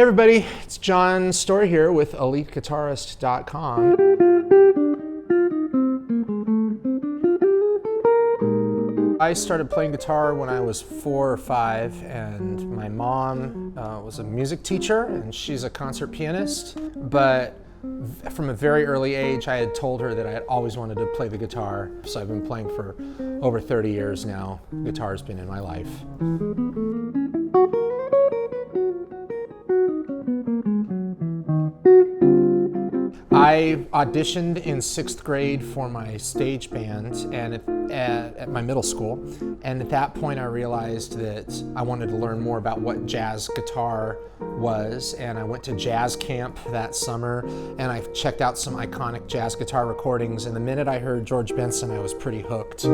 everybody, it's John Storie here with EliteGuitarist.com. I started playing guitar when I was 4 or 5, and my mom was a music teacher and she's a concert pianist, but from a very early age I had told her that I had always wanted to play the guitar, so I've been playing for over 30 years now. Guitar's been in my life. I auditioned in 6th grade for my stage band and at my middle school, and at that point I realized that I wanted to learn more about what jazz guitar was, and I went to jazz camp that summer and I checked out some iconic jazz guitar recordings, and the minute I heard George Benson I was pretty hooked.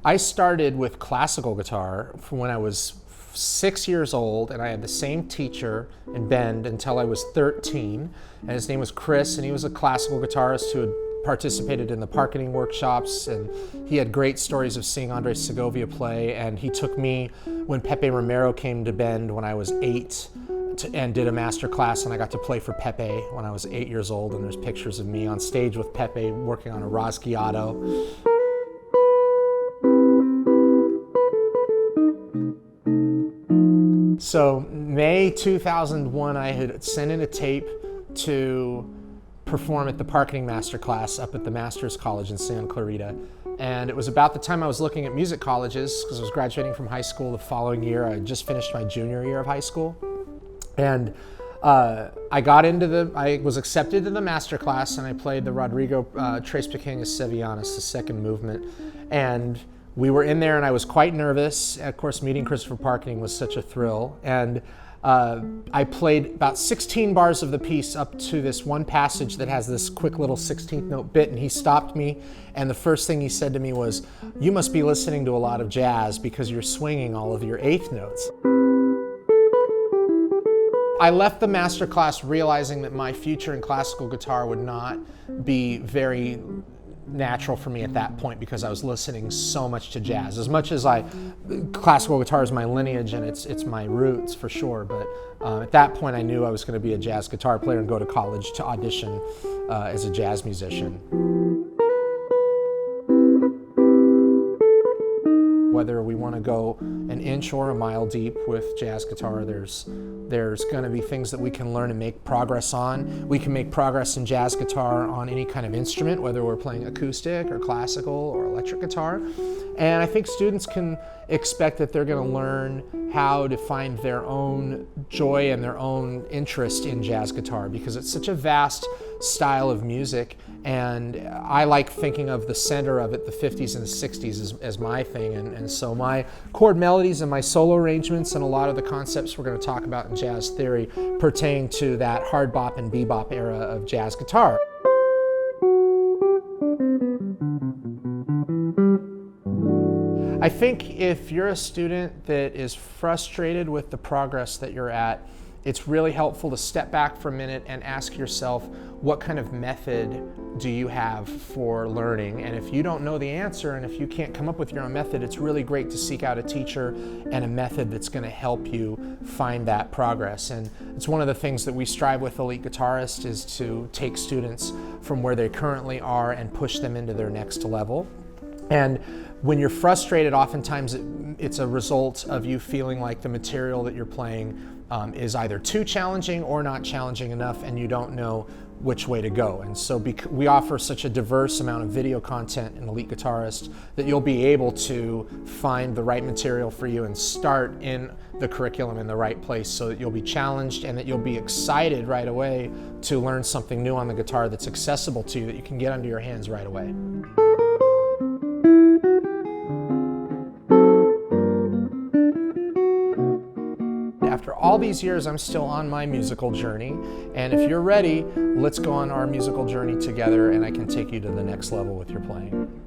I started with classical guitar from when I was 6 years old, and I had the same teacher in Bend until I was 13, and his name was Chris, and he was a classical guitarist who had participated in the parketing workshops, and he had great stories of seeing Andres Segovia play, and he took me when Pepe Romero came to Bend when I was 8 and did a master class, and I got to play for Pepe when I was 8 years old, and there's pictures of me on stage with Pepe working on a Rasguiado. So May 2001, I had sent in a tape to perform at the parketing masterclass up at the Master's College in Santa Clarita. And it was about the time I was looking at music colleges, because I was graduating from high school the following year. I had just finished my junior year of high school. And I was accepted to the masterclass, and I played the Rodrigo Tres Pequeñas Sevillanas, the second movement. And we were in there and I was quite nervous. Of course, meeting Christopher Parkening was such a thrill. And I played about 16 bars of the piece up to this one passage that has this quick little 16th note bit, and he stopped me, and the first thing he said to me was, "You must be listening to a lot of jazz because you're swinging all of your 8th notes." I left the master class realizing that my future in classical guitar would not be very natural for me at that point, because I was listening so much to jazz. As much as classical guitar is my lineage and it's my roots for sure, but at that point I knew I was going to be a jazz guitar player and go to college to audition as a jazz musician. Whether we want to go an inch or a mile deep with jazz guitar, there's going to be things that we can learn and make progress on. We can make progress in jazz guitar on any kind of instrument, whether we're playing acoustic or classical or electric guitar. And I think students can expect that they're going to learn how to find their own joy and their own interest in jazz guitar, because it's such a vast style of music, and I like thinking of the center of it, the 50s and the 60s, as my thing, and so my chord melodies and my solo arrangements and a lot of the concepts we're going to talk about in jazz theory pertain to that hard bop and bebop era of jazz guitar. I think if you're a student that is frustrated with the progress that you're at, it's really helpful to step back for a minute and ask yourself, what kind of method do you have for learning? And if you don't know the answer, and if you can't come up with your own method, it's really great to seek out a teacher and a method that's going to help you find that progress. And it's one of the things that we strive with Elite Guitarist, is to take students from where they currently are and push them into their next level. And when you're frustrated, oftentimes it's a result of you feeling like the material that you're playing is either too challenging or not challenging enough, and you don't know which way to go. And so we offer such a diverse amount of video content in Elite Guitarist that you'll be able to find the right material for you and start in the curriculum in the right place, so that you'll be challenged and that you'll be excited right away to learn something new on the guitar that's accessible to you, that you can get under your hands right away. After all these years, I'm still on my musical journey, and if you're ready, let's go on our musical journey together, and I can take you to the next level with your playing.